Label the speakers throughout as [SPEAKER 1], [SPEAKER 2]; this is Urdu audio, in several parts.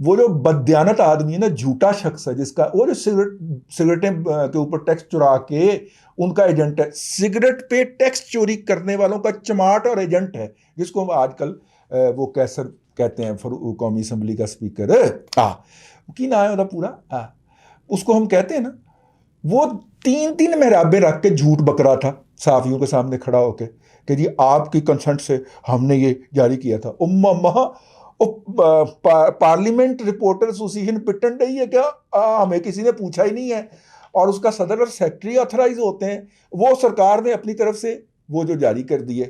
[SPEAKER 1] وہ جو بددیانت آدمی ہے نا، جھوٹا شخص ہے جس کا وہ جو سگریٹیں کے اوپر ٹیکس چرا کے ان کا ایجنٹ ہے، سگریٹ پہ ٹیکس چوری کرنے والوں کا چماٹ اور ایجنٹ ہے، جس کو آج کل وہ کیسر کہتے ہیں، قومی اسمبلی کا اسپیکر کی نام ہے ہوتا پورا، اس کو ہم کہتے ہیں نا، وہ 3 محرابیں رکھ کے جھوٹ بک رہا تھا صحافیوں کے سامنے کھڑا ہو کے کہ جی آپ کی کنسنٹ سے ہم نے یہ جاری کیا تھا۔ پارلیمنٹ رپورٹر ایسوسیشن پٹن رہی ہے کیا؟ ہمیں کسی نے پوچھا ہی نہیں ہے، اور اس کا صدر اور سیکرٹری آتھرائز ہوتے ہیں، وہ سرکار نے اپنی طرف سے وہ جو جاری کر دیے،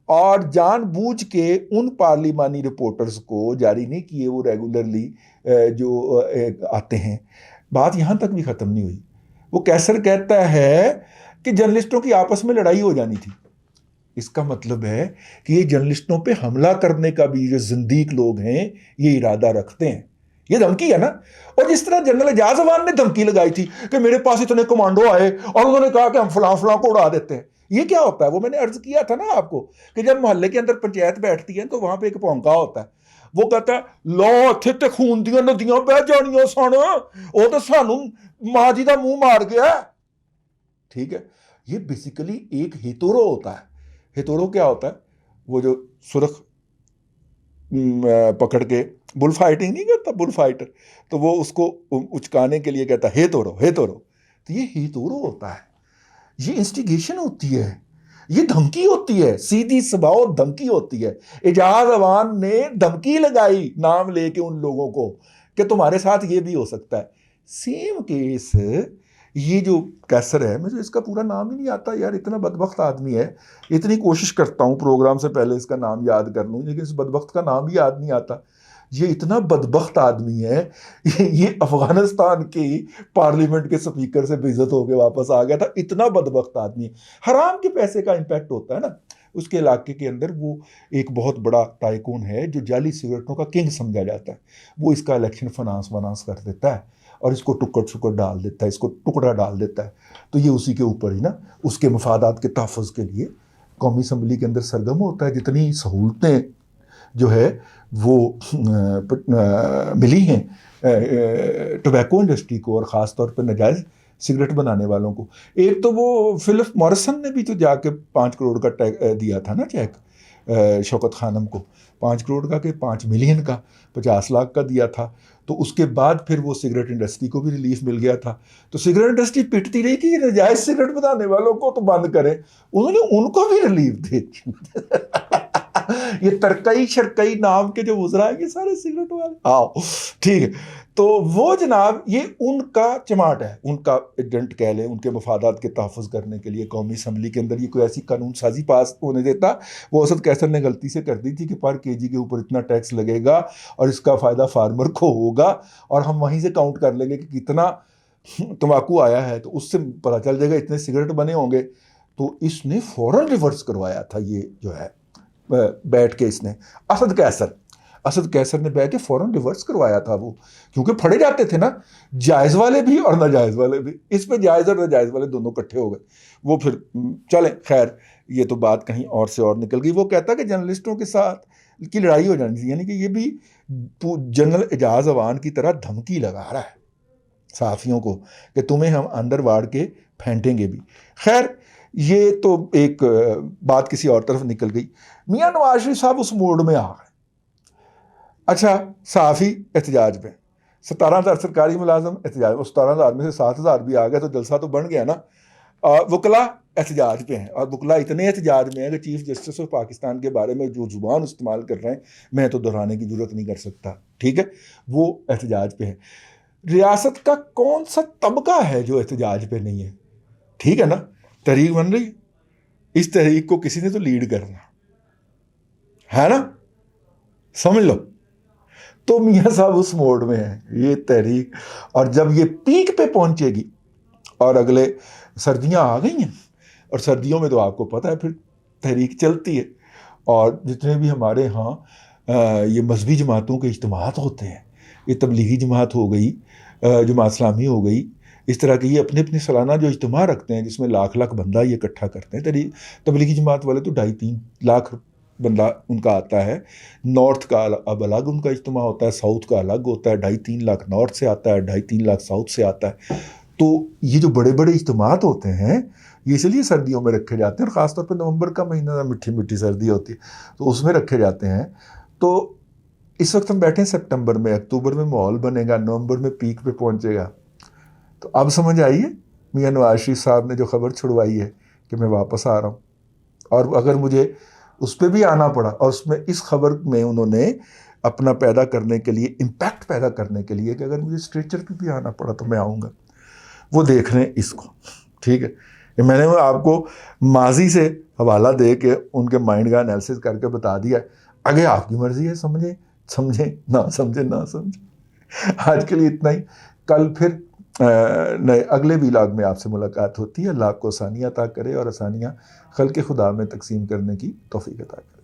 [SPEAKER 1] اور جان بوجھ کے ان پارلیمانی رپورٹرز کو جاری نہیں کیے، وہ ریگولرلی جو آتے ہیں۔ بات یہاں تک بھی ختم نہیں ہوئی، وہ کیسر کہتا ہے کہ جرنلسٹوں کی آپس میں لڑائی ہو جانی تھی۔ اس کا مطلب ہے کہ یہ جرنلسٹوں پہ حملہ کرنے کا بھی جو زندیق لوگ ہیں یہ ارادہ رکھتے ہیں، یہ دھمکی ہے نا۔ اور جس طرح جنرل اعجاز امان نے دھمکی لگائی تھی کہ میرے پاس اتنے کمانڈو آئے اور انہوں نے کہا کہ ہم فلاں فلاں کو اڑا دیتے ہیں، یہ کیا ہوتا ہے؟ وہ میں نے عرض کیا تھا نا آپ کو کہ جب محلے کے اندر پنچایت بیٹھتی ہے تو وہاں پہ ایک پونکا ہوتا ہے، وہ کہتا ہے لو اتھے تے خون دیاں ندیاں بہ جانیاں سن، وہ تو سانوں ماں جی دا منہ مار گیا، ٹھیک ہے۔ یہ بیسیکلی ایک ہیتورو ہوتا ہے۔ ہیتورو کیا ہوتا ہے؟ وہ جو سرخ پکڑ کے بل فائٹنگ نہیں کرتا، بل فائٹر، تو وہ اس کو اچکانے کے لیے کہتا ہے ہیتورو ہیتورو، تو یہ ہیتورو ہوتا ہے، یہ انسٹیگیشن ہوتی ہے، یہ دھمکی ہوتی ہے، سیدھی سباؤ دھمکی ہوتی ہے۔ اعجاز امان نے دھمکی لگائی نام لے کے ان لوگوں کو کہ تمہارے ساتھ یہ بھی ہو سکتا ہے۔ سیم کیس یہ جو کیسر ہے، مجھے اس کا پورا نام ہی نہیں آتا یار، اتنا بدبخت آدمی ہے، اتنی کوشش کرتا ہوں پروگرام سے پہلے اس کا نام یاد کر لوں، لیکن اس بدبخت کا نام بھی یاد نہیں آتا۔ یہ اتنا بدبخت آدمی ہے، یہ افغانستان کی پارلیمنٹ کے سپیکر سے بے عزت ہو کے واپس آ گیا تھا، اتنا بدبخت آدمی ہے۔ حرام کے پیسے کا امپیکٹ ہوتا ہے نا اس کے علاقے کے اندر، وہ ایک بہت بڑا ٹائکون ہے جو جعلی سگریٹوں کا کنگ سمجھا جاتا ہے، وہ اس کا الیکشن فنانس کر دیتا ہے اور اس کو ٹکڑ ڈال دیتا ہے، اس کو ٹکڑا ڈال دیتا ہے، تو یہ اسی کے اوپر ہی نا اس کے مفادات کے تحفظ کے لیے قومی اسمبلی کے اندر سرگرم ہوتا ہے۔ جتنی سہولتیں جو ہے وہ ملی ہیں ٹوبیکو انڈسٹری کو، اور خاص طور پہ ناجائز سگریٹ بنانے والوں کو، ایک تو وہ فلپ مورسن نے بھی تو جا کے 5 کروڑ کا دیا تھا نا چیک شوکت خانم کو، 5 کروڑ کا کہ 5 ملین کا، 50 لاکھ کا دیا تھا، تو اس کے بعد پھر وہ سگریٹ انڈسٹری کو بھی ریلیف مل گیا تھا۔ تو سگریٹ انڈسٹری پٹتی رہی کہ یہ ناجائز سگریٹ بنانے والوں کو تو بند کریں، انہوں نے ان کو بھی ریلیف دے دی۔ یہ ترکئی شرکئی نام کے جو وزراء ہیں یہ سارے سگریٹ والے، آؤ ٹھیک ہے۔ تو وہ جناب یہ ان کا چماٹ ہے، ان کا ایجنٹ کہہ لیں، ان کے مفادات کے تحفظ کرنے کے لیے قومی اسمبلی کے اندر یہ کوئی ایسی قانون سازی پاس ہونے دیتا۔ وہ اسد کیسر نے غلطی سے کر دی تھی کہ پر کے جی کے اوپر اتنا ٹیکس لگے گا اور اس کا فائدہ فارمر کو ہوگا، اور ہم وہیں سے کاؤنٹ کر لیں گے کہ کتنا تمباکو آیا ہے، تو اس سے پتہ چل جائے گا اتنے سگریٹ بنے ہوں گے۔ تو اس نے فوراً ریورس کروایا تھا، یہ جو ہے بیٹھ کے اس نے اسد کیسر نے بیٹھ کے فوراً ریورس کروایا تھا وہ، کیونکہ پھڑے جاتے تھے نا جائز والے بھی اور ناجائز والے بھی، اس پہ جائز اور ناجائز والے دونوں اکٹھے ہو گئے۔ وہ پھر چلیں خیر، یہ تو بات کہیں اور سے اور نکل گئی۔ وہ کہتا کہ جرنلسٹوں کے ساتھ کی لڑائی ہو جانی تھی، یعنی کہ یہ بھی جنرل اعجاز امان کی طرح دھمکی لگا رہا ہے صحافیوں کو کہ تمہیں ہم اندر واڑ کے پھینٹیں گے بھی۔ خیر یہ تو ایک بات کسی اور طرف نکل گئی۔ میاں نواز شریف صاحب اس موڈ میں آ گئے، اچھا صحافی احتجاج پہ، 17,000 سرکاری ملازم احتجاج، اس 17,000 میں سے 7,000 بھی آ گئے تو جلسہ تو بن گیا نا۔ وکلا احتجاج پہ ہیں، اور وکلا اتنے احتجاج میں ہیں کہ چیف جسٹس آف پاکستان کے بارے میں جو زبان استعمال کر رہے ہیں میں تو دہرانے کی ضرورت نہیں کر سکتا، ٹھیک ہے، وہ احتجاج پہ ہیں۔ ریاست کا کون سا طبقہ ہے جو احتجاج پہ نہیں ہے؟ ٹھیک ہے نا، تحریک بن رہی، اس تحریک کو کسی نے تو لیڈ کرنا ہے نا، سمجھ لو۔ تو میاں صاحب اس موڈ میں ہیں یہ تحریک، اور جب یہ پیک پہ پہنچے گی، اور اگلے سردیاں آ گئی ہیں، اور سردیوں میں تو آپ کو پتہ ہے پھر تحریک چلتی ہے، اور جتنے بھی ہمارے ہاں یہ مذہبی جماعتوں کے اجتماعات ہوتے ہیں، یہ تبلیغی جماعت ہو گئی، جماعت اسلامی ہو گئی، اس طرح کے یہ اپنے اپنے سالانہ جو اجتماع رکھتے ہیں جس میں لاکھ بندہ یہ اکٹھا کرتے ہیں۔ تبلیغی جماعت والے تو 2.5-3 لاکھ بندہ ان کا آتا ہے، نارتھ کا اب الگ ان کا اجتماع ہوتا ہے، ساؤتھ کا الگ ہوتا ہے، 2.5-3 لاکھ نارتھ سے آتا ہے، 2.5-3 لاکھ ساؤتھ سے آتا ہے۔ تو یہ جو بڑے بڑے اجتماعات ہوتے ہیں یہ اس لیے سردیوں میں رکھے جاتے ہیں، اور خاص طور پہ نومبر کا مہینہ میٹھی میٹھی سردی ہوتی ہے تو اس میں رکھے جاتے ہیں۔ تو اس وقت ہم بیٹھے ہیں سپٹمبر میں، اکتوبر میں ماحول بنے گا، نومبر میں پیک پہ پہنچے گا۔ تو اب سمجھ آئیے میاں نواز شریف صاحب نے جو خبر چھڑوائی ہے کہ میں واپس آ رہا ہوں، اور اگر مجھے اس پہ بھی آنا پڑا، اور اس میں اس خبر میں انہوں نے اپنا پیدا کرنے کے لیے، امپیکٹ پیدا کرنے کے لیے، کہ اگر مجھے اسٹریچر پہ بھی آنا پڑا تو میں آؤں گا، وہ دیکھ لیں اس کو، ٹھیک ہے؟ کہ میں نے آپ کو ماضی سے حوالہ دے کے ان کے مائنڈ کا انالیسس کر کے بتا دیا، آگے آپ کی مرضی ہے، سمجھیں نہ سمجھیں۔ آج کے لیے اتنا ہی، کل پھر نئے اگلے ویلاگ میں آپ سے ملاقات ہوتی ہے۔ اللہ آپ کو آسانیاں عطا کرے اور آسانیاں خلق خدا میں تقسیم کرنے کی توفیق عطا کرے۔